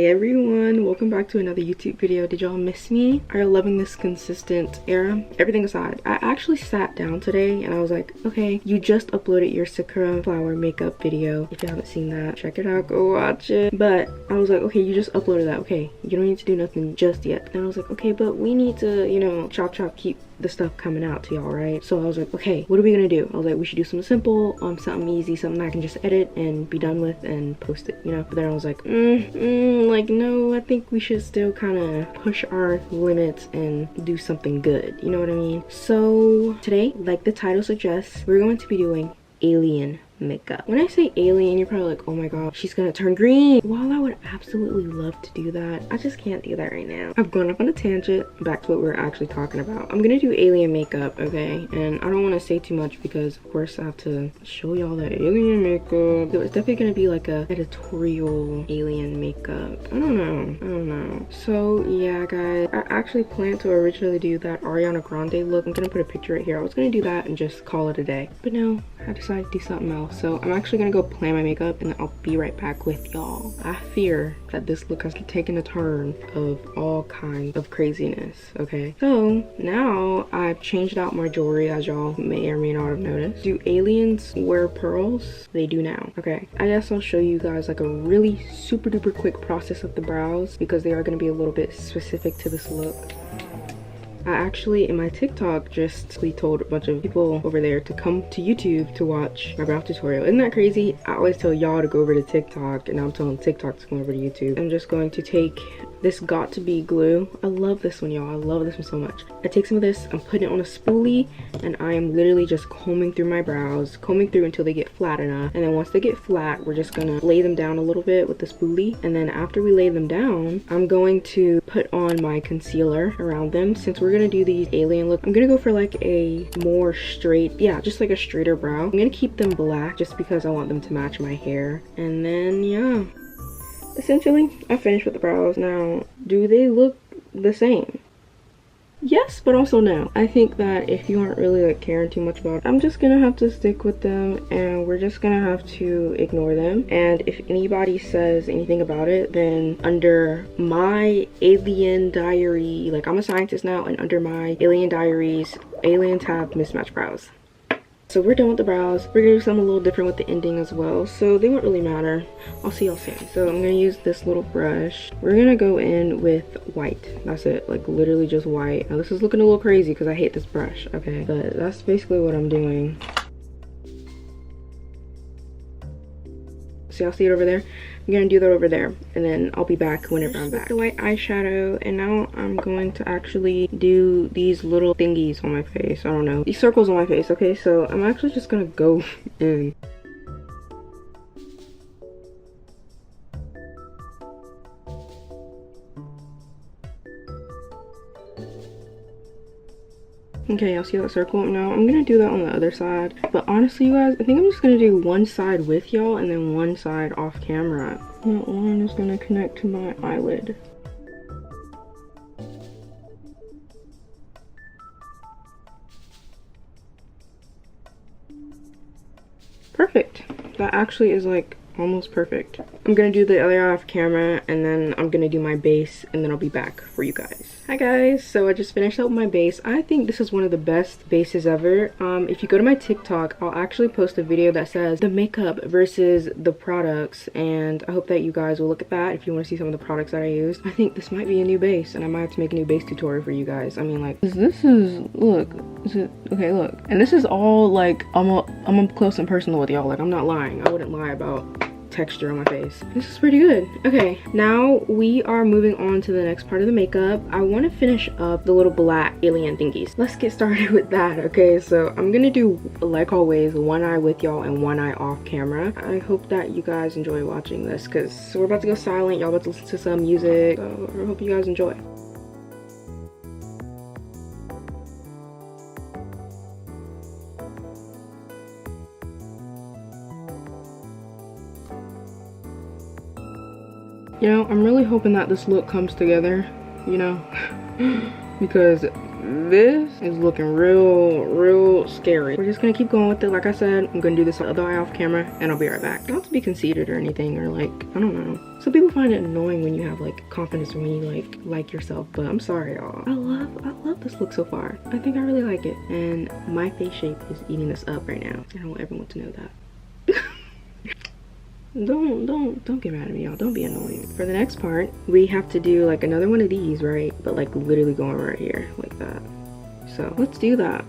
Hey everyone, welcome back to another YouTube video. Did y'all miss me? Are you loving this consistent era? Everything aside, I actually sat down today and I was like, okay, you just uploaded your Sakura flower makeup video. If you haven't seen that, check it out, go watch it. But I was like, okay, you just uploaded that. Okay, you don't need to do nothing just yet. And I was like, okay, but we need to, you know, chop keep the stuff coming out to y'all, right? So I was like, okay, what are we gonna do? I was like, we should do something simple, something easy, something I can just edit and be done with and post it, you know? But then I was like, like, no, I think we should still kind of push our limits and do something good, you know what I mean? So today, like the title suggests, we're going to be doing alien makeup. When I say alien, you're probably like, oh my god, she's gonna turn green. While I would absolutely love to do that, I just can't do that right now. I've gone off on a tangent. Back to what we're actually talking about. I'm gonna do alien makeup, okay? And I don't want to say too much because of course I have to show y'all the alien makeup. So it's definitely gonna be like a editorial alien makeup. I don't know. So yeah guys, I actually planned to originally do that Ariana Grande look. I'm gonna put a picture right here. I was gonna do that and just call it a day, but no, I decided to do something else. So I'm actually gonna go plan my makeup and then I'll be right back with y'all. I fear that this look has taken a turn of all kinds of craziness, okay? So now I've changed out my jewelry, as y'all may or may not have noticed. Do aliens wear pearls? They do now, okay? I guess I'll show you guys like a really super duper quick process of the brows because they are gonna be a little bit specific to this look. I actually, in my TikTok, just told a bunch of people over there to come to YouTube to watch my brow tutorial. Isn't that crazy? I always tell y'all to go over to TikTok, and now I'm telling TikTok to come over to YouTube. I'm just going to take this got2b glue. I love this one, y'all. I love this one so much. I take some of this, I'm putting it on a spoolie, and I am literally just combing through my brows, combing through until they get flat enough. And then once they get flat, we're just gonna lay them down a little bit with the spoolie. And then after we lay them down, I'm going to put on my concealer around them. Since we're gonna do these alien look, I'm gonna go for like a more straight, yeah, just like a straighter brow. I'm gonna keep them black just because I want them to match my hair. And then yeah, essentially I finished with the brows. Now, do they look the same? Yes, but also no. I think that if you aren't really like caring too much about it, I'm just gonna have to stick with them and we're just gonna have to ignore them. And if anybody says anything about it, then under my alien diary, like I'm a scientist now, and under my alien diaries, aliens have mismatched brows. So we're done with the brows. We're gonna do something a little different with the ending as well, so they won't really matter. I'll see y'all soon. So I'm gonna use this little brush. We're gonna go in with white. That's it, like literally just white. Now this is looking a little crazy because I hate this brush, okay? But that's basically what I'm doing. So y'all see it over there? I'm gonna do that over there and then I'll be back whenever I'm back. The white eyeshadow, and now I'm going to actually do these little thingies on my face. I don't know, these circles on my face, okay? So I'm actually just gonna go in. Okay, y'all see that circle? Now I'm gonna do that on the other side, but honestly you guys, I think I'm just gonna do one side with y'all and then one side off camera. That one is gonna connect to my eyelid. Perfect. That actually is like almost perfect. I'm gonna do the other eye off camera and then I'm gonna do my base and then I'll be back for you guys. Hi guys, so I just finished up my base. I think this is one of the best bases ever. If you go to my TikTok, I'll actually post a video that says the makeup versus the products, and I hope that you guys will look at that if you want to see some of the products that I used. I think this might be a new base and I might have to make a new base tutorial for you guys. I mean, like, this is, look, is it, okay, look. And this is all like, I'm up close and personal with y'all. Like, I'm not lying. I wouldn't lie about texture on my face. This is pretty good. Okay, now we are moving on to the next part of the makeup. I want to finish up the little black alien thingies. Let's get started with that. Okay, so I'm gonna do, like always, one eye with y'all and one eye off camera. I hope that you guys enjoy watching this because we're about to go silent. Y'all about to listen to some music, so I hope you guys enjoy. You know, I'm really hoping that this look comes together, you know, because this is looking real scary. We're just gonna keep going with it. Like I said, I'm gonna do this other eye off camera and I'll be right back. Not to be conceited or anything, or like, I don't know. Some people find it annoying when you have like confidence, when you like yourself, but I'm sorry, y'all. I love this look so far. I think I really like it, and my face shape is eating this up right now. I don't want everyone to know that. Don't get mad at me, y'all. Don't be annoying. For the next part, we have to do like another one of these, right? But like literally going right here like that. So let's do that.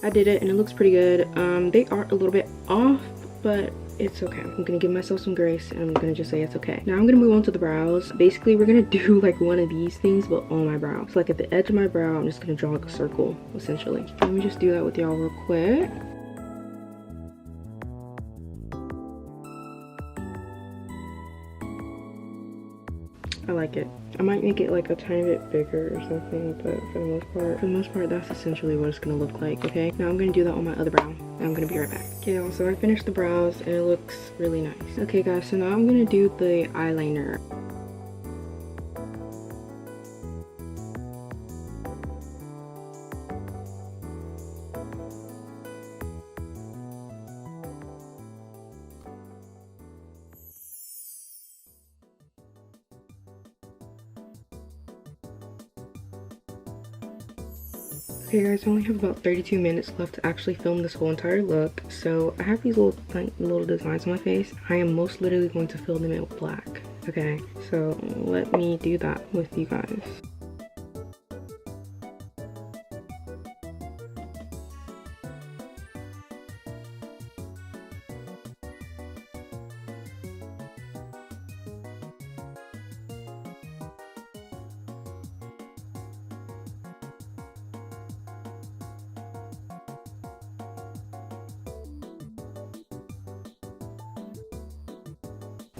I did it and it looks pretty good. They are a little bit off, but it's okay. I'm gonna give myself some grace and I'm gonna just say it's okay. Now I'm gonna move on to the brows. Basically, we're gonna do like one of these things, but on my brow. So like at the edge of my brow, I'm just gonna draw like a circle, essentially. Let me just do that with y'all real quick. I like it. I might make it like a tiny bit bigger or something, but for the most part, that's essentially what it's gonna look like, okay? Now I'm gonna do that on my other brow, and I'm gonna be right back. Okay, y'all, so I finished the brows, and it looks really nice. Okay, guys, so now I'm gonna do the eyeliner. Okay guys, I only have about 32 minutes left to actually film this whole entire look. So I have these little designs on my face. I am most literally going to fill them in with black. Okay, so let me do that with you guys.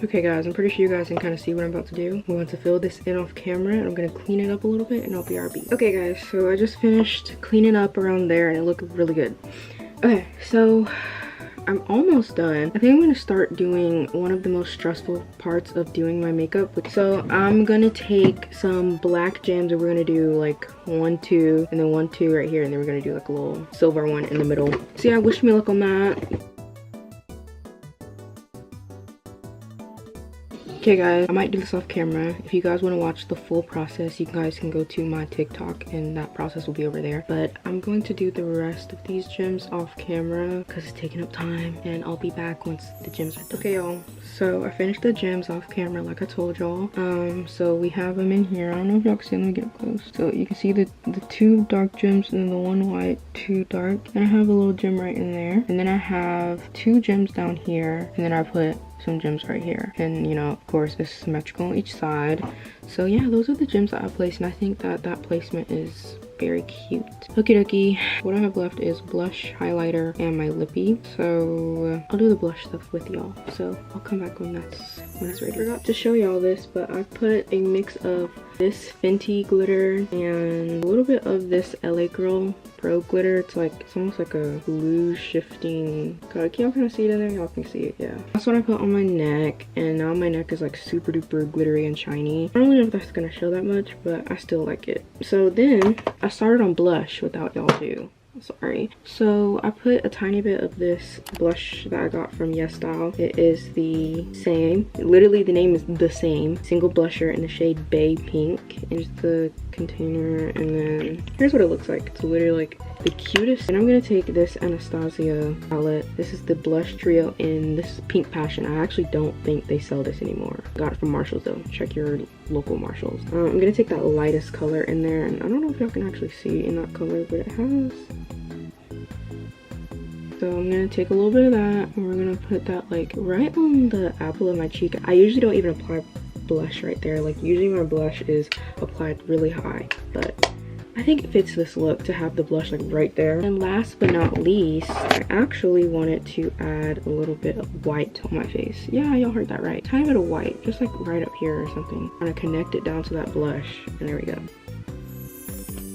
Okay guys, I'm pretty sure you guys can kind of see what I'm about to do. I'm going to fill this in off camera and I'm going to clean it up a little bit and I'll BRB. Okay guys, so I just finished cleaning up around there and it looked really good. Okay, so I'm almost done. I think I'm going to start doing one of the most stressful parts of doing my makeup. So I'm going to take some black gems and we're going to do like 1, 2, and then 1, 2 right here, and then we're going to do like a little silver one in the middle. So yeah, wish me luck on that. Okay guys, I might do this off camera. If you guys want to watch the full process, you guys can go to my TikTok and that process will be over there. But I'm going to do the rest of these gems off camera because it's taking up time, and I'll be back once the gems are done. Okay y'all, so I finished the gems off camera like I told y'all. So we have them in here. I don't know if y'all can see them. Let me get up close. So you can see the 2 dark gems and then the 1 white, 2 dark. And I have a little gem right in there. And then I have 2 gems down here. And then I put some gems right here, and you know, of course it's symmetrical on each side. So yeah, those are the gems that I placed, and I think that placement is very cute. Okie dokie, what I have left is blush, highlighter, and my lippy. So I'll do the blush stuff with y'all, so I'll come back when that's ready. I forgot to show y'all this, but I put a mix of this Fenty glitter and a little bit of this LA Girl Pro glitter. It's almost like a blue shifting color. Can y'all kind of see it in there? Y'all can see it, yeah. That's what I put on my neck, and now my neck is like super duper glittery and shiny. I don't really know if that's gonna show that much, but I still like it. So then I started on blush without y'all too. Sorry. So I put a tiny bit of this blush that I got from Yesstyle. It is the same. Literally the name is the same. Single blusher in the shade Bay Pink. Here's the container, and then here's what it looks like. It's literally like the cutest. And I'm gonna take this Anastasia palette. This is the blush trio in this Pink Passion. I actually don't think they sell this anymore. Got it from Marshalls though. Check your local Marshalls. I'm gonna take that lightest color in there, and I don't know if y'all can actually see in that color, but it has. So I'm gonna take a little bit of that, and we're gonna put that like right on the apple of my cheek. I usually don't even apply blush right there. Like usually my blush is applied really high, but I think it fits this look to have the blush like right there. And last but not least, I actually wanted to add a little bit of white on my face. Yeah, y'all heard that right. Tiny bit of white, just like right up here or something. I'm gonna connect it down to that blush, and there we go.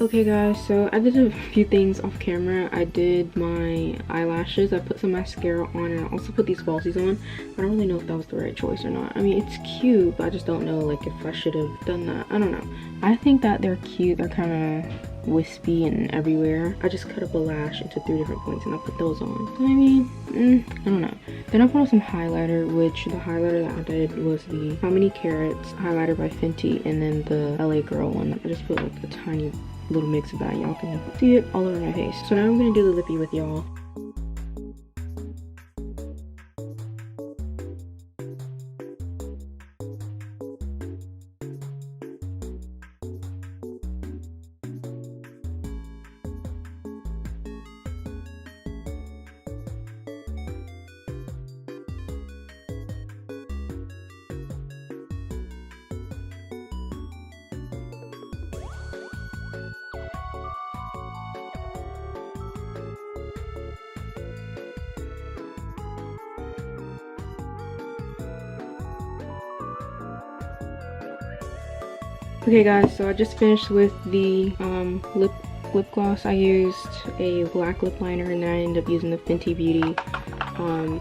Okay guys, so I did a few things off camera. I did my eyelashes, I put some mascara on, and I also put these falsies on. I don't really know if that was the right choice or not. I mean, it's cute, but I just don't know like if I should have done that. I don't know. I think that they're cute. They're kind of wispy and everywhere. I just cut up a lash into 3 different points and I put those on. So I mean, I don't know. Then I put on some highlighter, which the highlighter that I did was the How Many Carrots highlighter by Fenty, and then the LA Girl one. I just put like a tiny little mix of that. Y'all can see it all over my face. So now I'm gonna do the lippy with y'all. Okay guys, so I just finished with the lip gloss. I used a black lip liner and then I ended up using the Fenty Beauty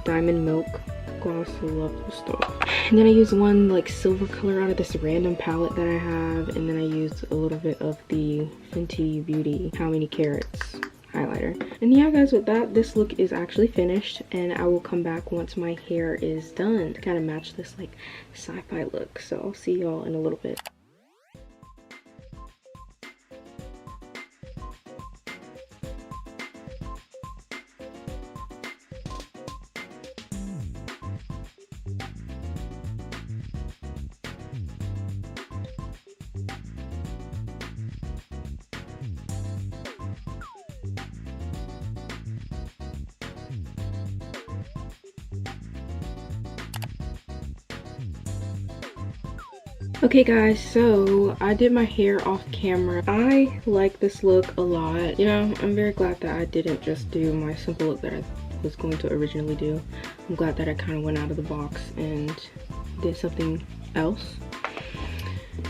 Diamond Milk gloss. I love this stuff. And then I used one like silver color out of this random palette that I have, and then I used a little bit of the Fenty Beauty How Many Carrots highlighter. And yeah guys, with that, this look is actually finished, and I will come back once my hair is done to kind of match this like sci-fi look. So I'll see y'all in a little bit. Okay guys, so I did my hair off camera. I like this look a lot. You know, I'm very glad that I didn't just do my simple look that I was going to originally do. I'm glad that I kind of went out of the box and did something else.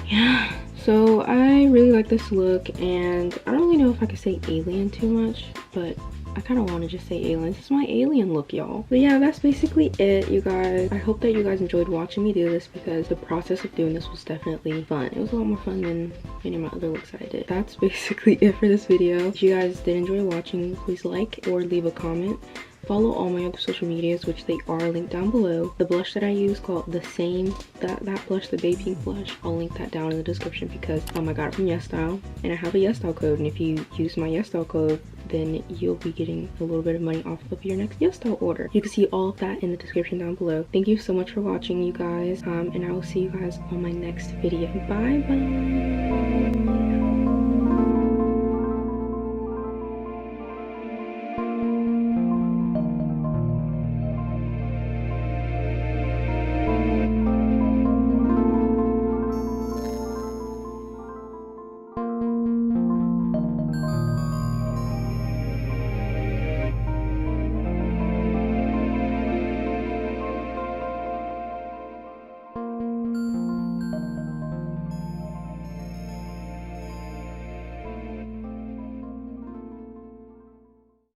Yeah, so I really like this look, and I don't really know if I could say alien too much, but I kind of want to just say alien. This is my alien look, y'all. But yeah, that's basically it, you guys. I hope that you guys enjoyed watching me do this, because the process of doing this was definitely fun. It was a lot more fun than any of my other looks that I did. That's basically it for this video. If you guys did enjoy watching, please like or leave a comment. Follow all my other social medias, which they are linked down below. The blush that I use called the same, that blush, the baby pink blush, I'll link that down in the description, because I got it from Yesstyle, and I have a Yesstyle code, and if you use my Yesstyle code, then you'll be getting a little bit of money off of your next Yesstyle order. You can see all of that in the description down below. Thank you so much for watching, you guys, and I will see you guys on my next video. Bye bye.